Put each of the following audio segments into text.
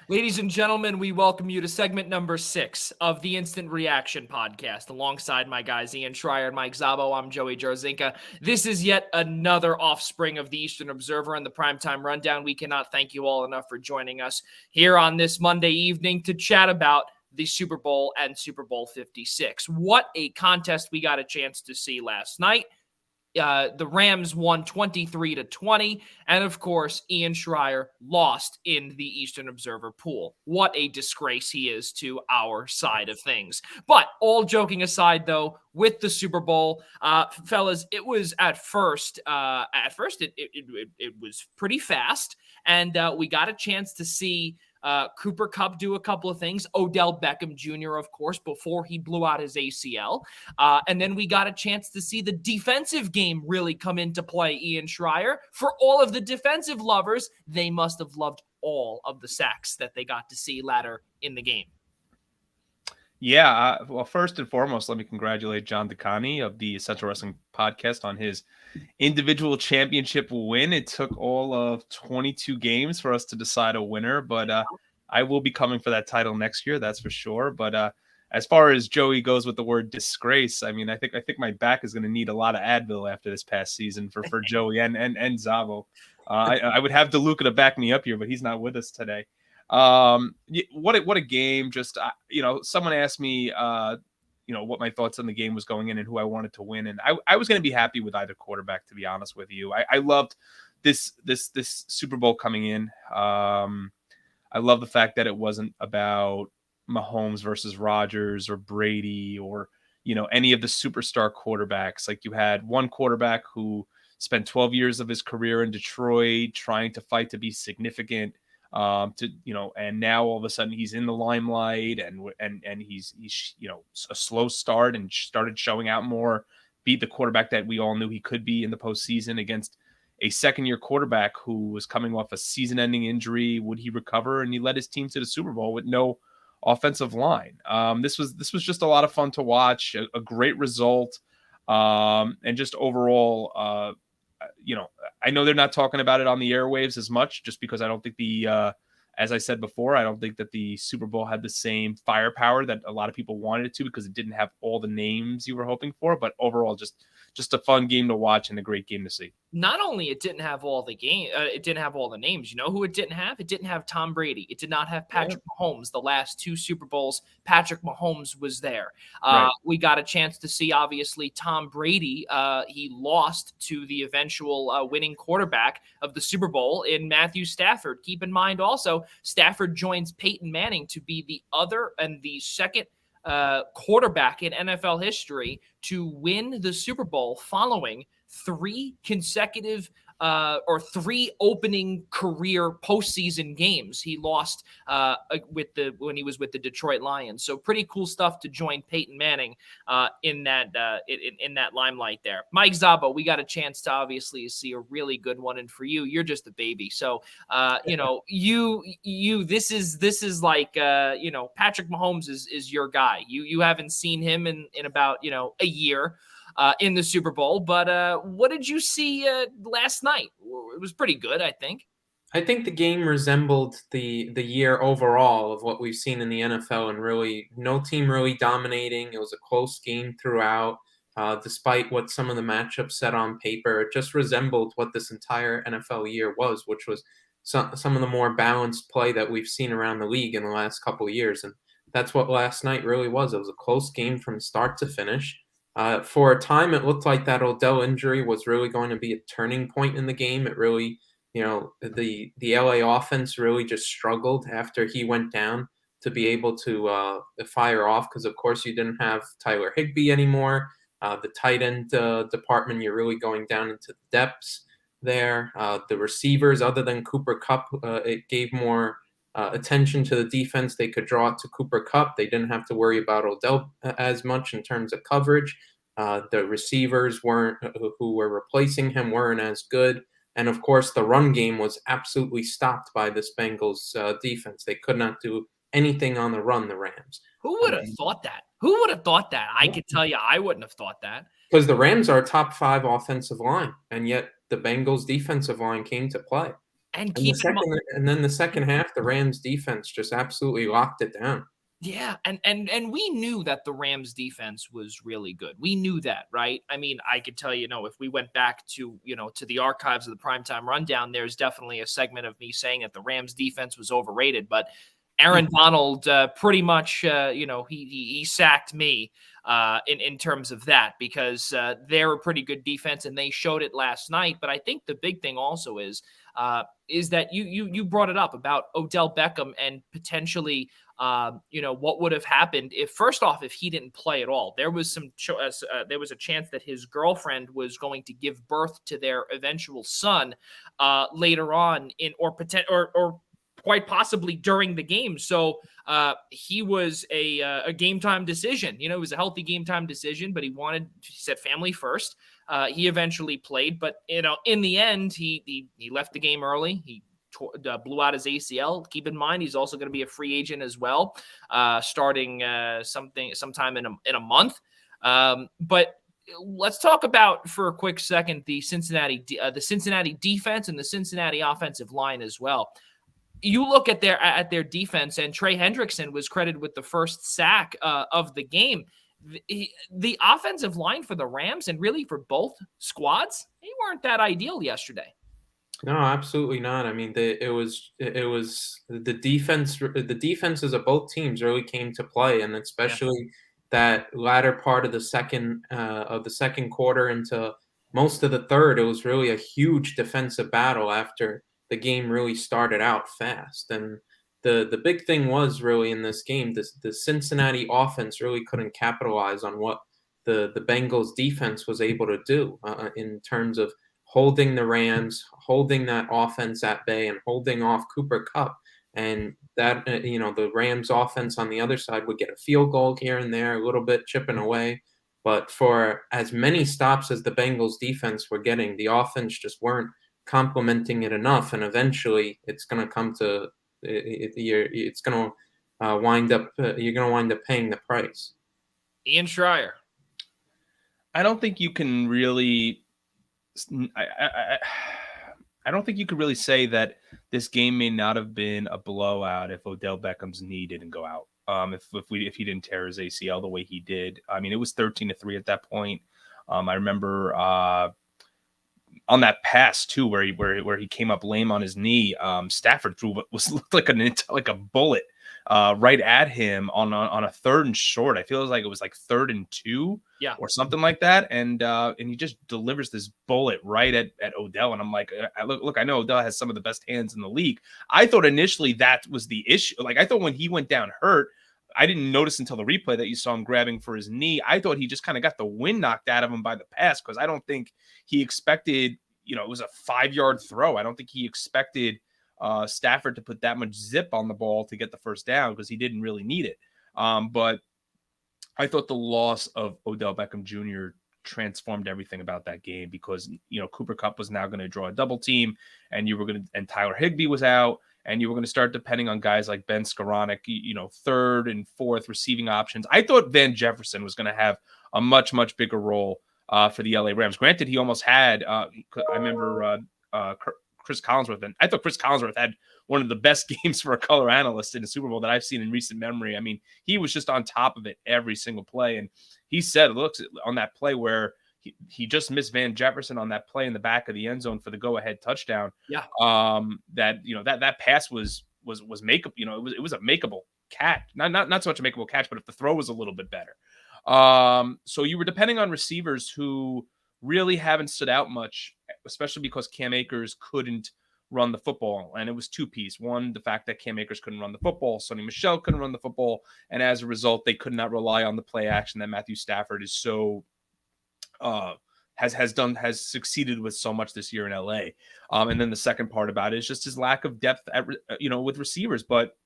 Ladies and gentlemen, we welcome you to segment number 6 of the Instant Reaction podcast. Alongside my guys Ian Schraier and Mike Szabo, I'm Joey Jarzynka. This is yet another offspring of the Eastern Observer and the Primetime Rundown. We cannot thank you all enough for joining us here on this Monday evening to chat about the Super Bowl and Super Bowl 56. What a contest we got a chance to see last night. The Rams won 23-20, and of course, Ian Schraier lost in the Eastern Observer pool. What a disgrace he is to our side of things. But all joking aside, though, with the Super Bowl, fellas, it was it was pretty fast, and we got a chance to see Cooper Kupp do a couple of things. Odell Beckham Jr., of course, before he blew out his ACL. And then we got a chance to see the defensive game really come into play, Ian Schraier. For all of the defensive lovers, they must have loved all of the sacks that they got to see later in the game. Yeah, well, first and foremost, let me congratulate John DeCani of the Essential Wrestling Podcast on his individual championship win. It took all of 22 games for us to decide a winner, but I will be coming for that title next year, that's for sure. But as far as Joey goes with the word disgrace, I mean, I think my back is going to need a lot of Advil after this past season for Joey and Szabo. I would have DeLuca to back me up here, but he's not with us today. What a game. Just someone asked me what my thoughts on the game was going in and who I wanted to win, and I was going to be happy with either quarterback, to be honest with you. I loved this Super Bowl coming in. I love the fact that it wasn't about Mahomes versus Rodgers or Brady or any of the superstar quarterbacks. Like, you had one quarterback who spent 12 years of his career in Detroit trying to fight to be significant. And now all of a sudden he's in the limelight and he's a slow start and started showing out more, beat the quarterback that we all knew he could be in the postseason against a second-year quarterback who was coming off a season-ending injury. Would he recover? And he led his team to the Super Bowl with no offensive line. This was just a lot of fun to watch, a great result, and just overall, I know they're not talking about it on the airwaves as much, just because I don't think as I said before, I don't think that the Super Bowl had the same firepower that a lot of people wanted it to, because it didn't have all the names you were hoping for. But overall, just a fun game to watch and a great game to see. Not only it didn't have all the it didn't have all the names. You know who it didn't have? It didn't have Tom Brady. It did not have Patrick Mahomes. The last two Super Bowls, Patrick Mahomes was there. Right. We got a chance to see, obviously, Tom Brady. He lost to the eventual winning quarterback of the Super Bowl in Matthew Stafford. Keep in mind also, Stafford joins Peyton Manning to be the other and the second quarterback in NFL history to win the Super Bowl following three consecutive three opening career postseason games. He lost when he was with the Detroit Lions. So pretty cool stuff to join Peyton Manning in that limelight there. Mike Szabo, we got a chance to obviously see a really good one, and for you, you're just a baby. So this is like Patrick Mahomes is your guy. You haven't seen him in about a year in the Super Bowl. But what did you see last night? It was pretty good, I think. I think the game resembled the year overall of what we've seen in the NFL, and really no team really dominating. It was a close game throughout, despite what some of the matchups said on paper. It just resembled what this entire NFL year was, which was some of the more balanced play that we've seen around the league in the last couple of years. And that's what last night really was. It was a close game from start to finish. For a time, it looked like that Odell injury was really going to be a turning point in the game. It really, the LA offense really just struggled after he went down to be able to fire off, because, of course, you didn't have Tyler Higbee anymore. The tight end department, you're really going down into the depths there. The receivers, other than Cooper Kupp, it gave more attention to the defense. They could draw it to Cooper Kupp. They didn't have to worry about Odell as much in terms of coverage. The receivers who were replacing him weren't as good. And of course, the run game was absolutely stopped by this Bengals defense. They could not do anything on the run, the Rams. Who would have thought that? Who would have thought that? I could tell you I wouldn't have thought that. Because the Rams are a top 5 offensive line, and yet the Bengals defensive line came to play. And And then the second half, the Rams defense just absolutely locked it down. Yeah, and we knew that the Rams defense was really good. We knew that, right? I mean, I could tell you, if we went back to, to the archives of the primetime rundown, there's definitely a segment of me saying that the Rams defense was overrated, but Aaron Donald pretty much, he sacked me in terms of that, because they're a pretty good defense and they showed it last night. But I think the big thing also is that you brought it up about Odell Beckham and potentially what would have happened if, first off, if he didn't play at all. There was there was a chance that his girlfriend was going to give birth to their eventual son later on or quite possibly during the game. So he was a game time decision. It was a healthy game time decision, but he said family first. He eventually played, but in the end, he left the game early. He blew out his ACL. Keep in mind, he's also going to be a free agent as well, starting sometime in a month. But let's talk about, for a quick second, the Cincinnati defense and the Cincinnati offensive line as well. You look at their defense, and Trey Hendrickson was credited with the first sack of the game. The offensive line for the Rams, and really for both squads, they weren't that ideal yesterday. No, absolutely not. I mean, it was the defense. The defenses of both teams really came to play, and especially that latter part of the second quarter into most of the third. It was really a huge defensive battle after the game really started out fast. And the big thing was really in this game, the Cincinnati offense really couldn't capitalize on what the Bengals defense was able to do in terms of holding the Rams, holding that offense at bay, and holding off Cooper Kupp. And that, the Rams offense on the other side would get a field goal here and there, a little bit chipping away. But for as many stops as the Bengals defense were getting, the offense just weren't complementing it enough. And eventually it's going to come to, it's going to wind up, you're going to wind up paying the price. Ian Schraier. I don't think you can really I don't think you could really say that this game may not have been a blowout if Odell Beckham's knee didn't go out. If he didn't tear his ACL the way he did. I mean, it was 13-3 at that point. I remember on that pass too, where he came up lame on his knee. Stafford threw what looked like a bullet right at him on a 3rd and short. I feel like it was like 3rd and 2, or something like that. And he just delivers this bullet right at Odell. And I'm like, look, I know Odell has some of the best hands in the league. I thought initially that was the issue. Like, I thought when he went down hurt, I didn't notice until the replay that you saw him grabbing for his knee. I thought he just kind of got the wind knocked out of him by the pass, because I don't think he expected, it was a 5-yard throw. I don't think he expected Stafford to put that much zip on the ball to get the first down, because he didn't really need it. But I thought the loss of Odell Beckham Jr. transformed everything about that game, because, Cooper Kupp was now going to draw a double team, and and Tyler Higbee was out, and you were going to start depending on guys like Ben Skoranek, 3rd and 4th receiving options. I thought Van Jefferson was going to have a much, much bigger role for the LA Rams. Granted, he almost had, I remember Chris Collinsworth, and I thought Chris Collinsworth had one of the best games for a color analyst in the Super Bowl that I've seen in recent memory. I mean, he was just on top of it every single play. And he said, look, on that play where he just missed Van Jefferson on that play in the back of the end zone for the go-ahead touchdown. Yeah. That pass was makeable. It was a makeable catch. Not so much a makeable catch, but if the throw was a little bit better. So you were depending on receivers who really haven't stood out much, especially because Cam Akers couldn't run the football. And it was two-piece. One, the fact that Cam Akers couldn't run the football, Sonny Michel couldn't run the football, and as a result, they could not rely on the play action that Matthew Stafford is so has succeeded with so much this year in LA. And then the second part about it is just his lack of depth with receivers. But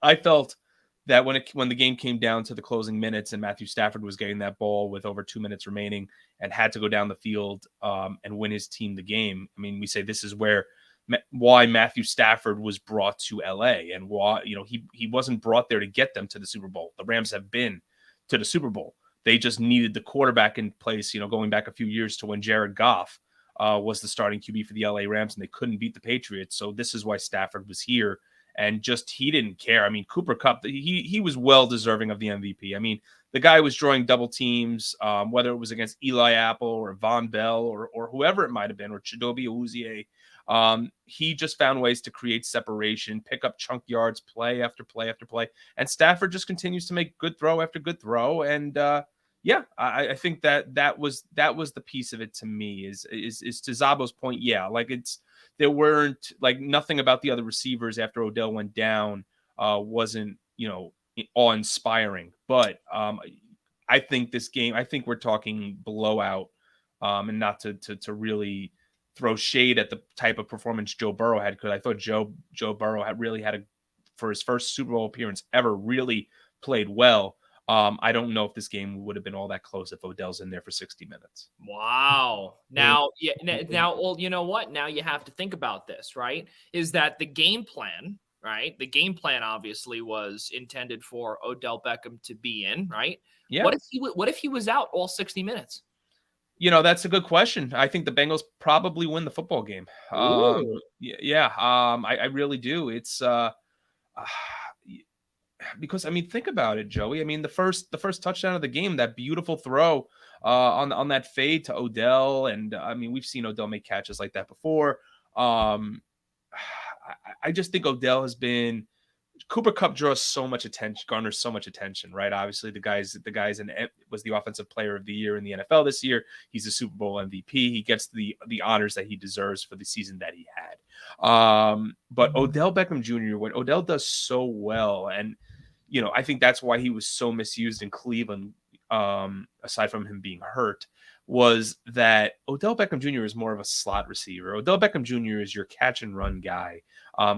I felt that when the game came down to the closing minutes and Matthew Stafford was getting that ball with over 2 minutes remaining and had to go down the field and win his team the game. I mean, we say this is why Matthew Stafford was brought to LA, and why, he wasn't brought there to get them to the Super Bowl. The Rams have been to the Super Bowl. They just needed the quarterback in place, going back a few years to when Jared Goff was the starting QB for the LA Rams, and they couldn't beat the Patriots. So this is why Stafford was here. And just he didn't care. I mean, Cooper Kupp, he was well deserving of the MVP. I mean, the guy was drawing double teams, whether it was against Eli Apple or Von Bell or whoever it might have been, or Chidobe Awuzie. He just found ways to create separation, pick up chunk yards, play after play after play. And Stafford just continues to make good throw after good throw. And I think that was the piece of it to me is to Szabo's point. Yeah, like there weren't like nothing about the other receivers after Odell went down wasn't, awe-inspiring. But I think this game, I think we're talking blowout, and not to really throw shade at the type of performance Joe Burrow had, because I thought Joe Burrow had for his first Super Bowl appearance ever, really played well. I don't know if this game would have been all that close if Odell's in there for 60 minutes. Wow. Now, well, you know what? Now you have to think about this, right? Is that the game plan, right? The game plan obviously was intended for Odell Beckham to be in, right? Yeah. What if he was out all 60 minutes? That's a good question. I think the Bengals probably win the football game. I really do. It's because I mean, think about it, Joey. I mean, the first touchdown of the game, that beautiful throw on that fade to Odell, and I mean, we've seen Odell make catches like that before. I just think Odell has been. Cooper Kupp garners so much attention, right? Obviously, the guy's was the offensive player of the year in the NFL this year. He's a Super Bowl MVP. He gets the honors that he deserves for the season that he had. But Odell Beckham Jr., what Odell does so well, and I think that's why he was so misused in Cleveland, aside from him being hurt, was that Odell Beckham Jr. is more of a slot receiver. Odell Beckham Jr. is your catch and run guy.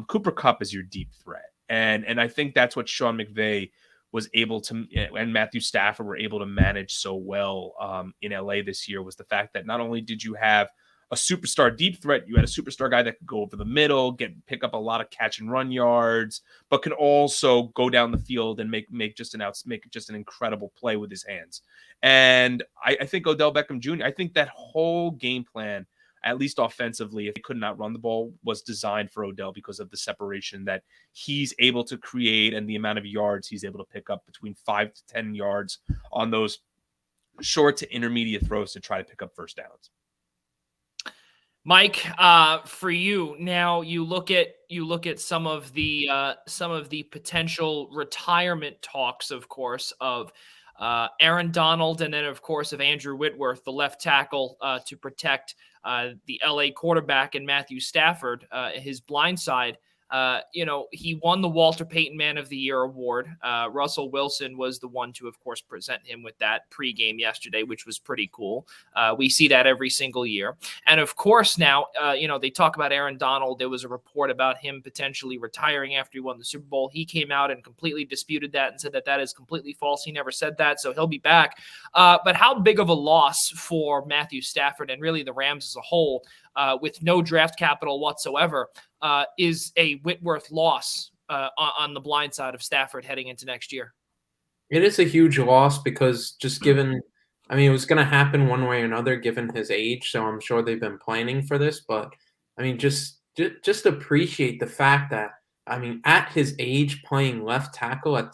Cooper Kupp is your deep threat. And I think that's what Sean McVay was able to, and Matthew Stafford were able to manage so well in LA this year, was the fact that not only did you have a superstar deep threat, you had a superstar guy that could go over the middle, pick up a lot of catch and run yards, but could also go down the field and make just an incredible play with his hands. And I think Odell Beckham Jr., I think that whole game plan, at least offensively, if he could not run the ball, was designed for Odell because of the separation that he's able to create and the amount of yards he's able to pick up, between 5 to 10 yards on those short to intermediate throws to try to pick up first downs. Mike, for you now, you look at some of the potential retirement talks, of course, of Aaron Donald, and then of course of Andrew Whitworth, the left tackle, to protect the LA quarterback, and Matthew Stafford, his blind side. He won the Walter Payton Man of the Year award. Russell Wilson was the one to, of course, present him with that pregame yesterday, which was pretty cool. We see that every single year. And of course, now, they talk about Aaron Donald. There was a report about him potentially retiring after he won the Super Bowl. He came out and completely disputed that and said that is completely false. He never said that, so he'll be back. But how big of a loss for Matthew Stafford and really the Rams as a whole, with no draft capital whatsoever, is a Whitworth loss on the blind side of Stafford heading into next year? It is a huge loss because just given, it was going to happen one way or another given his age, so I'm sure they've been planning for this. But just appreciate the fact that at his age, playing left tackle at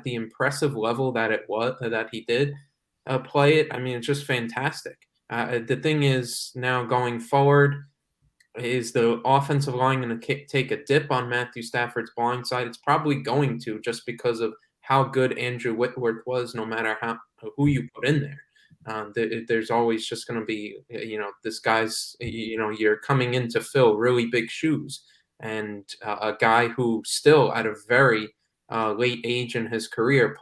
the impressive level that he did play it. It's just fantastic. The thing is, now going forward, is the offensive line going to take a dip on Matthew Stafford's blind side? It's probably going to, just because of how good Andrew Whitworth was, no matter who you put in there. There's always just going to be, this guy's, you're coming in to fill really big shoes. And a guy who still at a very late age in his career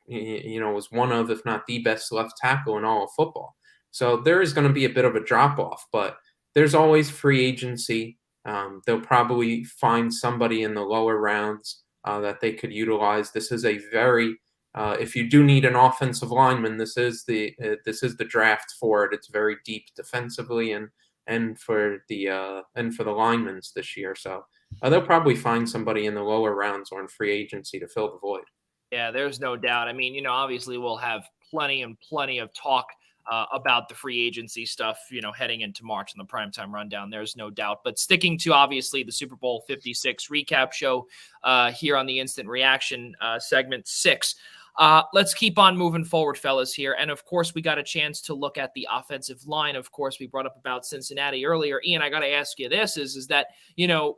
was one of, if not the best left tackle in all of football. So there is going to be a bit of a drop off, but there's always free agency. They'll probably find somebody in the lower rounds that they could utilize. This is a very, if you do need an offensive lineman, this is the draft for it. It's very deep defensively and for the linemen this year. So they'll probably find somebody in the lower rounds or in free agency to fill the void. Yeah, there's no doubt. Obviously we'll have plenty of talk about the free agency stuff, heading into March in the primetime rundown. There's no doubt. But sticking to, obviously, the Super Bowl 56 recap show here on the Instant Reaction segment 6. Let's keep on moving forward, fellas, here. And, of course, we got a chance to look at the offensive line. Of course, we brought up about Cincinnati earlier. Ian, I got to ask you this, is that,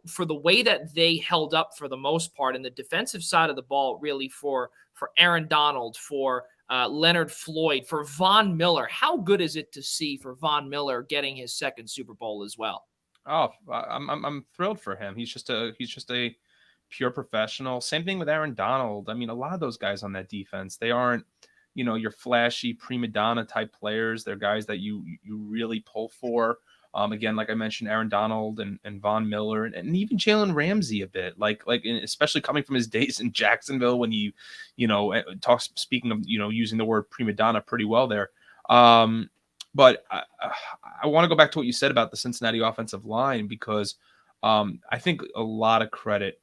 for the way that they held up for the most part in the defensive side of the ball, really for Aaron Donald, for Leonard Floyd, for Von Miller, how good is it to see for Von Miller getting his second Super Bowl as well? Oh, I'm thrilled for him. He's just a pure professional. Same thing with Aaron Donald. I mean, a lot of those guys on that defense, they aren't, your flashy prima donna type players. They're guys that you really pull for. Again, like I mentioned, Aaron Donald and Von Miller and even Jalen Ramsey a bit, especially coming from his days in Jacksonville when speaking of, using the word prima donna pretty well there. But I want to go back to what you said about the Cincinnati offensive line, because I think a lot of credit,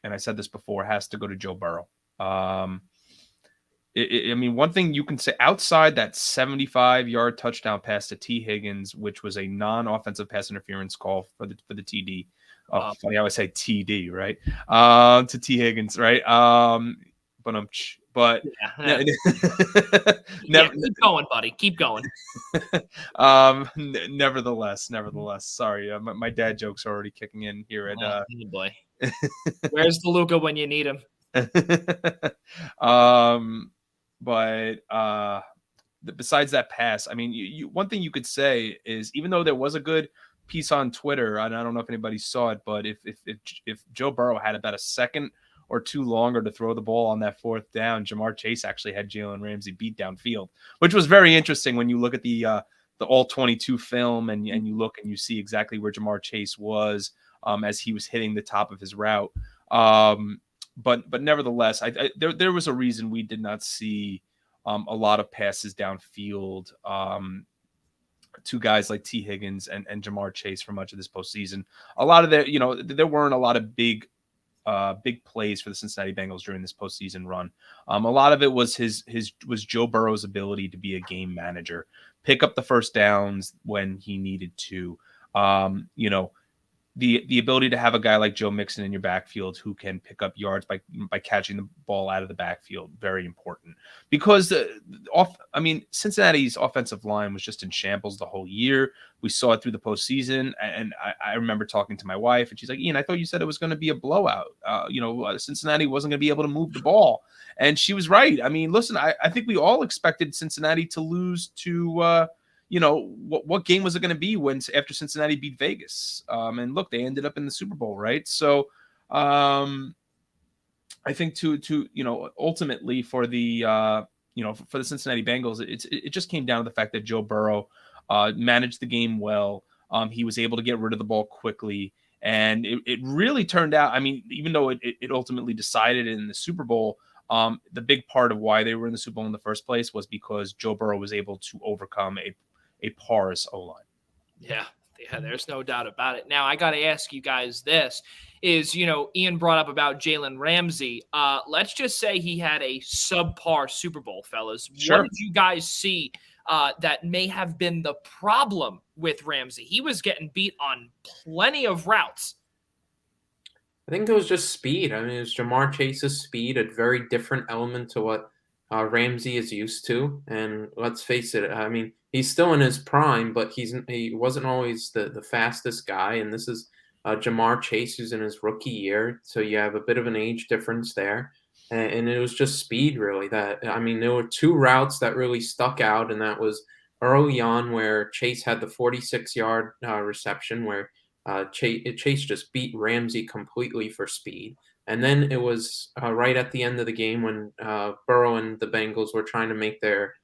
and I said this before, has to go to Joe Burrow. I mean, one thing you can say outside that 75-yard touchdown pass to T. Higgins, which was a non-offensive pass interference call for the TD. Funny, I always say TD, right? To T. Higgins, right? But yeah. Keep going, buddy. Keep going. Nevertheless, sorry, my dad jokes are already kicking in here at oh boy. Where's the Luca when you need him? But besides that pass, I mean, one thing you could say is, even though there was a good piece on Twitter, and I don't know if anybody saw it, but if Joe Burrow had about a second or two longer to throw the ball on that fourth down, Jamar Chase actually had Jalen Ramsey beat downfield, which was very interesting when you look at the all 22 film and you look and you see exactly where Jamar Chase was as he was hitting the top of his route. But nevertheless, there was a reason we did not see a lot of passes downfield to guys like T. Higgins and Jamar Chase for much of this postseason. A lot of there weren't a lot of big plays for the Cincinnati Bengals during this postseason run. A lot of it was was Joe Burrow's ability to be a game manager, pick up the first downs when he needed to. The ability to have a guy like Joe Mixon in your backfield who can pick up yards by catching the ball out of the backfield, very important. Because Cincinnati's offensive line was just in shambles the whole year. We saw it through the postseason, and I remember talking to my wife, and she's like, "Ian, I thought you said it was going to be a blowout. Cincinnati wasn't going to be able to move the ball," and she was right. I mean, listen, I think we all expected Cincinnati to lose to. What game was it going to be after Cincinnati beat Vegas? And look, they ended up in the Super Bowl, right? So I think to ultimately for the for the Cincinnati Bengals, it just came down to the fact that Joe Burrow managed the game well. He was able to get rid of the ball quickly, and it really turned out. I mean, even though it ultimately decided in the Super Bowl, the big part of why they were in the Super Bowl in the first place was because Joe Burrow was able to overcome a porous O-line. Yeah, there's no doubt about it. Now, I got to ask you guys this is, Ian brought up about Jalen Ramsey. Let's just say he had a subpar Super Bowl, fellas. Sure. What did you guys see that may have been the problem with Ramsey? He was getting beat on plenty of routes. I think it was just speed. I mean, it was Jamar Chase's speed, a very different element to what Ramsey is used to. And let's face it, I mean, he's still in his prime, but he wasn't always the fastest guy. And this is Jamar Chase, who's in his rookie year. So you have a bit of an age difference there. And it was just speed, really. There were two routes that really stuck out, and that was early on where Chase had the 46-yard reception where Chase just beat Ramsey completely for speed. And then it was right at the end of the game when Burrow and the Bengals were trying to make their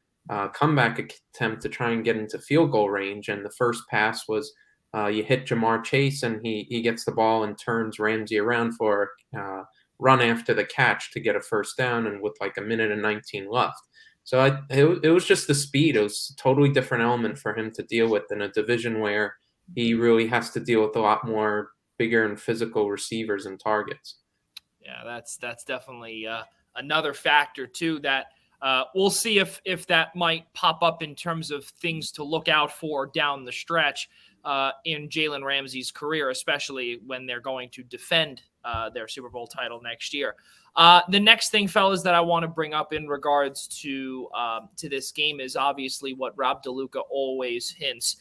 comeback attempt to try and get into field goal range. And the first pass was you hit Jamar Chase, and he gets the ball and turns Ramsey around for run after the catch to get a first down, and with like a minute and 19 left. So it was just the speed. It was a totally different element for him to deal with in a division where he really has to deal with a lot more bigger and physical receivers and targets. Yeah, that's definitely another factor too that We'll see if that might pop up in terms of things to look out for down the stretch in Jalen Ramsey's career, especially when they're going to defend their Super Bowl title next year. The next thing, fellas, that I want to bring up in regards to this game is obviously what Rob DeLuca always hints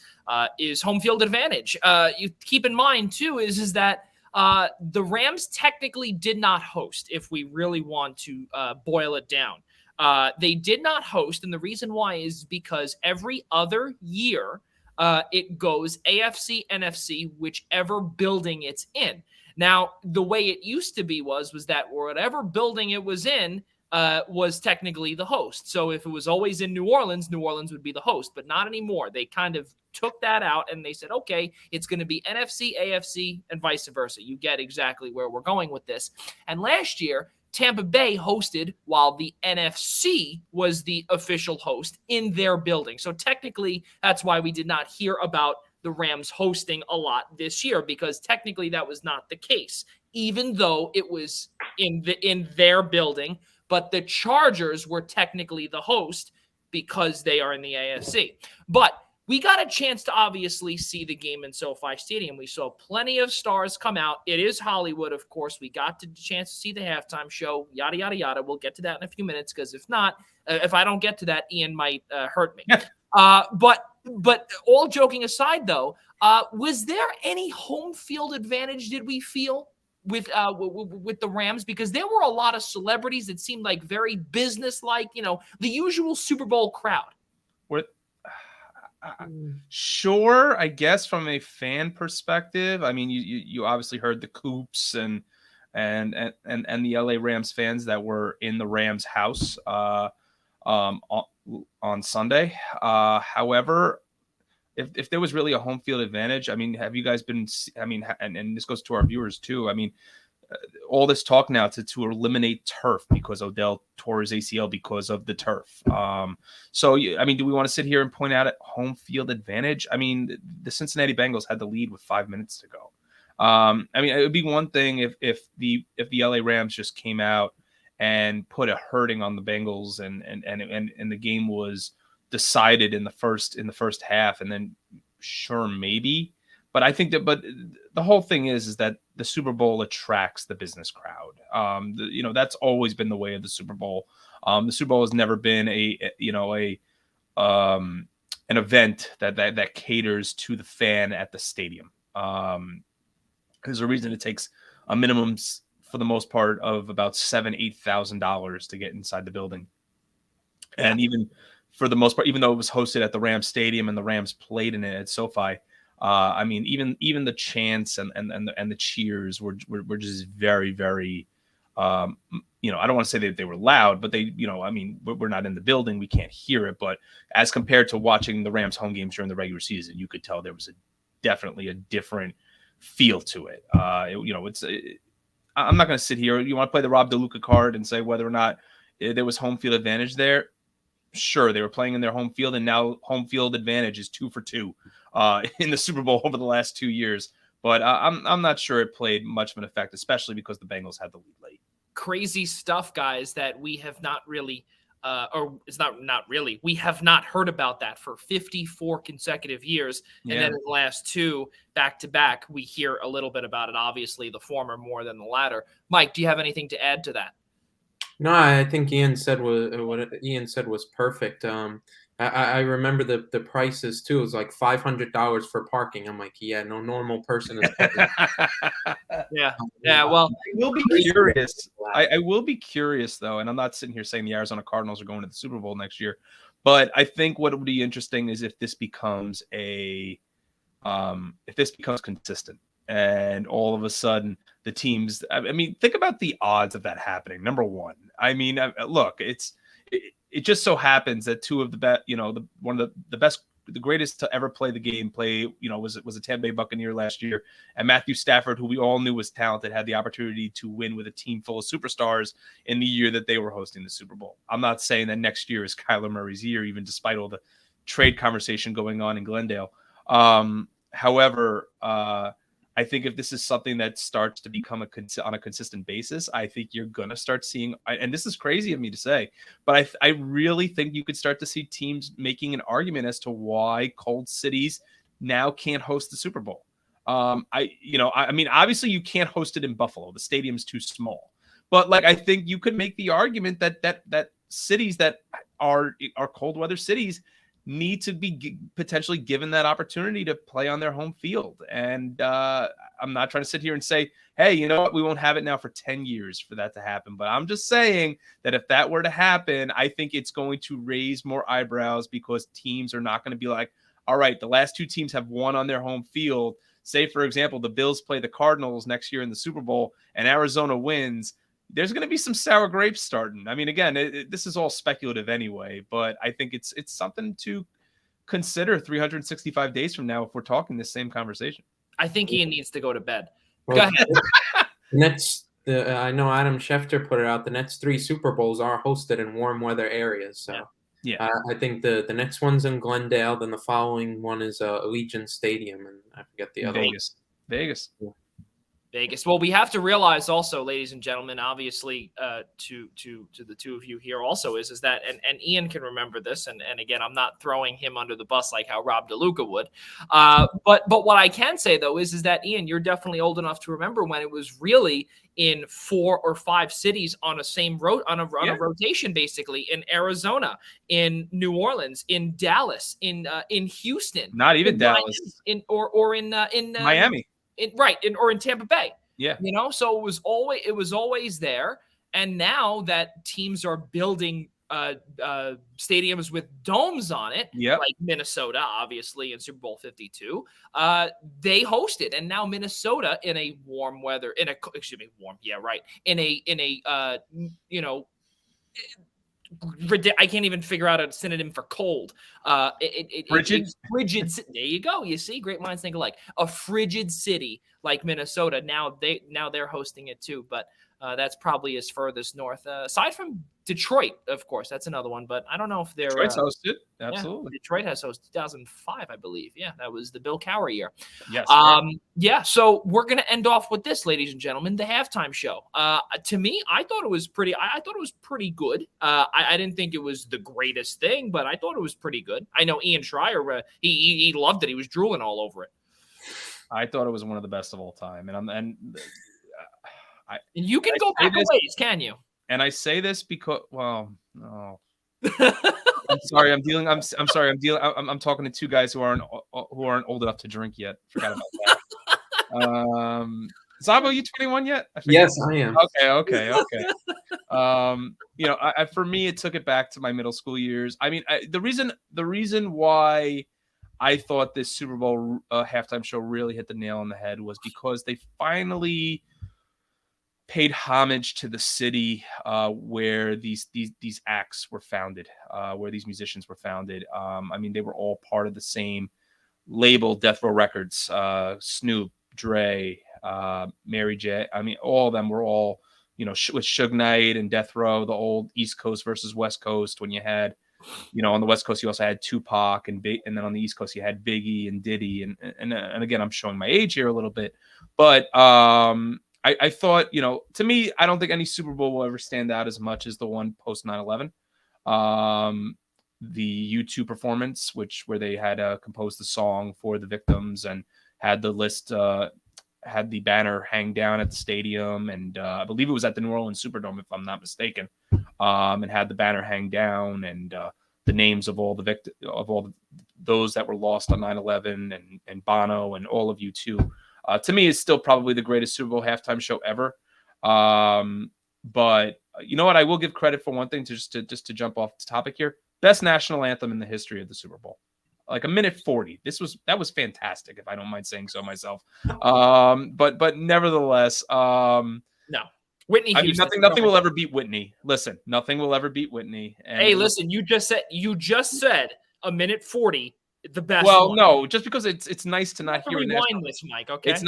is home field advantage. You keep in mind too is that the Rams technically did not host, if we really want to boil it down. They did not host, and the reason why is because every other year it goes AFC, NFC, whichever building it's in. Now, the way it used to be was that whatever building it was in was technically the host. So if it was always in New Orleans, New Orleans would be the host, but not anymore. They kind of took that out and they said, okay, it's going to be NFC, AFC, and vice versa. You get exactly where we're going with this. And last year, Tampa Bay hosted while the NFC was the official host in their building. So technically, that's why we did not hear about the Rams hosting a lot this year, because technically that was not the case, even though it was in their building. But the Chargers were technically the host because they are in the AFC. But we got a chance to obviously see the game in SoFi Stadium. We saw plenty of stars come out. It is Hollywood, of course. We got the chance to see the halftime show, yada, yada, yada. We'll get to that in a few minutes, because if not, if I don't get to that, Ian might hurt me. But all joking aside, though, was there any home field advantage did we feel with the Rams? Because there were a lot of celebrities that seemed like very business-like, the usual Super Bowl crowd. Sure, I guess from a fan perspective. I mean, you obviously heard the Coops and the LA Rams fans that were in the Rams house on Sunday. However, if there was really a home field advantage, I mean, have you guys been? I mean, and this goes to our viewers too. I mean, all this talk now to eliminate turf because Odell tore his ACL because of the turf. So, I mean, do we want to sit here and point out at home field advantage? I mean, the Cincinnati Bengals had the lead with 5 minutes to go. I mean, it would be one thing if the LA Rams just came out and put a hurting on the Bengals and the game was decided in the first half, and then sure, maybe. But I think but the whole thing is that the Super Bowl attracts the business crowd. That's always been the way of the Super Bowl. The Super Bowl has never been an event that caters to the fan at the stadium. There's a reason it takes a minimum, for the most part, of about $7,000-8,000 to get inside the building. And even for the most part, even though it was hosted at the Rams Stadium and the Rams played in it at SoFi, I mean, even the chants and the cheers were just very, very, I don't want to say that they were loud, but they, I mean, we're not in the building, we can't hear it. But as compared to watching the Rams home games during the regular season, you could tell there was definitely a different feel to it. I'm not going to sit here. You want to play the Rob DeLuca card and say whether or not there was home field advantage there? Sure, they were playing in their home field, and now home field advantage is 2 for 2 in the Super Bowl over the last 2 years. But I'm not sure it played much of an effect, especially because the Bengals had the lead late. Crazy stuff, guys, that we have not really, or it's not really, we have not heard about that for 54 consecutive years. And then in the last 2 back-to-back, we hear a little bit about it. Obviously, the former more than the latter. Mike, do you have anything to add to that? No, I think Ian said what Ian said was perfect. I remember the prices too. It was like $500 for parking. I'm like, yeah, no normal person is paying. Yeah. Well, I will be curious. I will be curious though, and I'm not sitting here saying the Arizona Cardinals are going to the Super Bowl next year, but I think what would be interesting is if this becomes consistent. And all of a sudden, the teams. I mean, think about the odds of that happening. Number one, I mean, look, it just so happens that 2 of the best, one of the best, the greatest to ever play the game, was a Tampa Bay Buccaneer last year, and Matthew Stafford, who we all knew was talented, had the opportunity to win with a team full of superstars in the year that they were hosting the Super Bowl. I'm not saying that next year is Kyler Murray's year, even despite all the trade conversation going on in Glendale. However, I think if this is something that starts to become on a consistent basis, I think you're going to start seeing, and this is crazy of me to say, but I really think you could start to see teams making an argument as to why cold cities now can't host the Super Bowl. I mean, obviously you can't host it in Buffalo. The stadium's too small. But like, I think you could make the argument that cities that are cold weather cities need to be potentially given that opportunity to play on their home field. And I'm not trying to sit here and say, hey, you know what, we won't have it now for 10 years for that to happen. But I'm just saying that if that were to happen, I think it's going to raise more eyebrows, because teams are not going to be like, all right, the last two teams have won on their home field. Say, for example, the Bills play the Cardinals next year in the Super Bowl and Arizona wins. There's going to be some sour grapes starting. I mean, again, this is all speculative anyway, but I think it's something to consider 365 days from now if we're talking this same conversation. I think Ian needs to go to bed. Well, Go ahead. I know Adam Schefter put it out. The next 3 Super Bowls are hosted in warm weather areas. So yeah, I think the next one's in Glendale. Then the following one is Allegiant Stadium, and I forget the other Vegas. one. Vegas. Well, we have to realize also, ladies and gentlemen, obviously, to the two of you here also is that, and Ian can remember this, and again, I'm not throwing him under the bus like how Rob DeLuca would, but what I can say though is that, Ian, you're definitely old enough to remember when it was really in 4 or 5 cities on a rotation, basically, in Arizona, in New Orleans, in Dallas, in Houston, not even in Dallas, Miami, in Miami. Or in Tampa Bay. Yeah. So it was always there. And now that teams are building stadiums with domes on it, like Minnesota, obviously, in Super Bowl 52, they host it. And now Minnesota in a I can't even figure out a synonym for cold. Frigid. Frigid. There you go. You see, great minds think alike. A frigid city like Minnesota. Now they're hosting it too, but that's probably as furthest north, aside from Detroit, of course. That's another one, but I don't know if they're Detroit's hosted. Absolutely. Yeah, Detroit has hosted 2005, I believe. Yeah, that was the Bill Cowher year. Yes. Yeah. So we're gonna end off with this, ladies and gentlemen, the halftime show. To me, I thought it was pretty. I thought it was pretty good. I didn't think it was the greatest thing, but I thought it was pretty good. I know Ian Schreier, he loved it. He was drooling all over it. I thought it was one of the best of all time, and you can go back a ways, can you? And I say this because, well, no. I'm sorry. I'm sorry. I'm talking to 2 guys who aren't old enough to drink yet. Forgot about that. Szabo, you 21 yet? Yes, I am. Okay. For me, it took it back to my middle school years. I mean, the reason why I thought this Super Bowl halftime show really hit the nail on the head was because they finally paid homage to the city where these acts were founded, where these musicians were founded. I mean, they were all part of the same label, Death Row Records. Snoop, Dre, Mary J. I mean, all of them were all, with Suge Knight and Death Row, the old East Coast versus West Coast. When you had, on the West Coast, you also had Tupac and then on the East Coast, you had Biggie and Diddy. And again, I'm showing my age here a little bit, but I thought, to me, I don't think any Super Bowl will ever stand out as much as the one post 9/11. The U2 performance, where they had composed the song for the victims and had the list, had the banner hang down at the stadium, and I believe it was at the New Orleans Superdome, if I'm not mistaken, and had the banner hang down and the names of all those that were lost on 9/11 and Bono and all of U2. To me, it's still probably the greatest Super Bowl halftime show ever. But you know what? I will give credit for one thing, just to jump off the topic here. Best national anthem in the history of the Super Bowl. Like 1:40. That was fantastic, if I don't mind saying so myself. But nevertheless, no. Whitney Houston. I mean, nothing will ever beat Whitney. Listen, nothing will ever beat Whitney. And hey, listen, you just said 1:40. The best. Well, one. No, just because it's nice to not hear rewind this, Mike. Okay, it's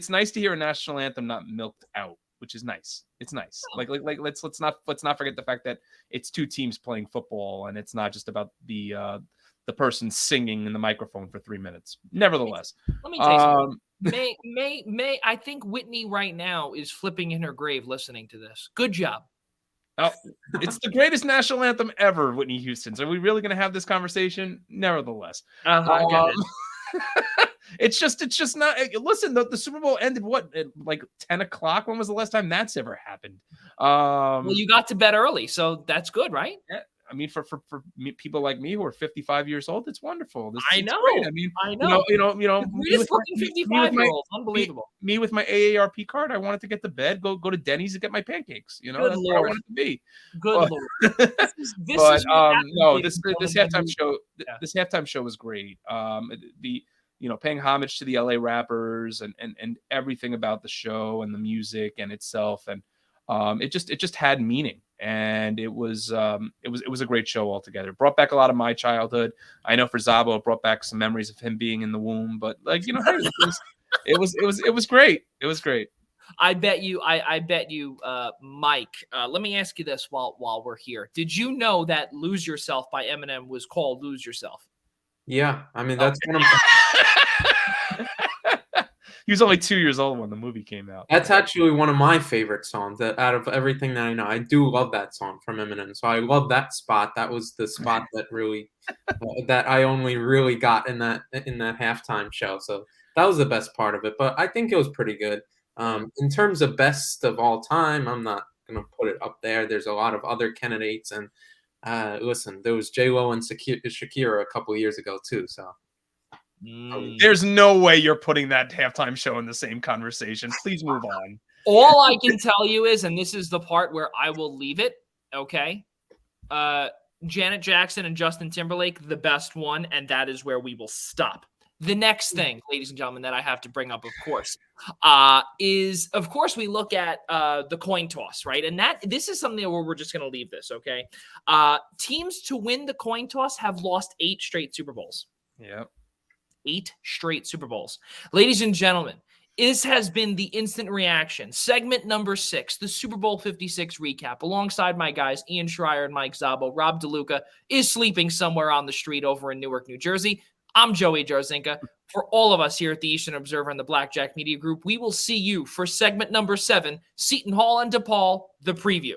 nice to hear a national anthem not milked out, which is nice. It's nice. Oh. Like let's not forget the fact that it's 2 teams playing football and it's not just about the person singing in the microphone for 3 minutes. Nevertheless, let me tell you something. I think Whitney right now is flipping in her grave listening to this. Good job. Oh, it's the greatest national anthem ever, Whitney Houston's. Are we really going to have this conversation? Nevertheless. Go ahead. It's just not. Listen, the Super Bowl ended at like 10 o'clock. When was the last time that's ever happened? Well, you got to bed early, so that's good, right? Yeah, I mean, for people like me who are 55 years old, it's wonderful. I It's know. great. I mean, I know. The greatest fucking 55-year-olds. Unbelievable. Me with my AARP card, I wanted to get to bed, go to Denny's and get my pancakes. Good That's where I Lord. wanted to be. Good But- Lord. This But is what happens, no, ladies this and halftime gentlemen, show, Yeah. this halftime show was great. Paying homage to the LA rappers and everything about the show and the music and itself, and it just had meaning, and it was a great show altogether. It brought back a lot of my childhood. I know for Szabo, it brought back some memories of him being in the womb, but hey, it was great. It was great. I bet you, Mike. Let me ask you this while we're here. Did you know that "Lose Yourself" by Eminem was called "Lose Yourself"? Yeah, I mean that's one of He was only 2 years old when the movie came out. that's actually one of my favorite songs. That out of everything that I know, I do love that song from Eminem. So I love that spot. That was the spot that really that I only really got in that halftime show. So that was the best part of it. But I think it was pretty good. In terms of best of all time, I'm not gonna put it up there. There's a lot of other candidates, and listen, there was J-Lo and Shakira a couple years ago too. So. There's no way you're putting that halftime show in the same conversation. Please move on. All I can tell you is, and this is the part where I will leave it, okay? Janet Jackson and Justin Timberlake, the best one, and that is where we will stop. The next thing, ladies and gentlemen, that I have to bring up, of course, is, of course, we look at the coin toss, right? And this is something where we're just going to leave this, okay? Teams to win the coin toss have lost 8 straight Super Bowls. Yep. 8 straight Super Bowls. Ladies and gentlemen, this has been the Instant Reaction, segment number 6, the Super Bowl 56 recap, alongside my guys, Ian Schraier and Mike Szabo. Rob DeLuca is sleeping somewhere on the street over in Newark, New Jersey. I'm Joey Jarzynka. For all of us here at the Eastern Observer and the Blackjack Media Group, we will see you for segment number 7, Seton Hall and DePaul, the preview.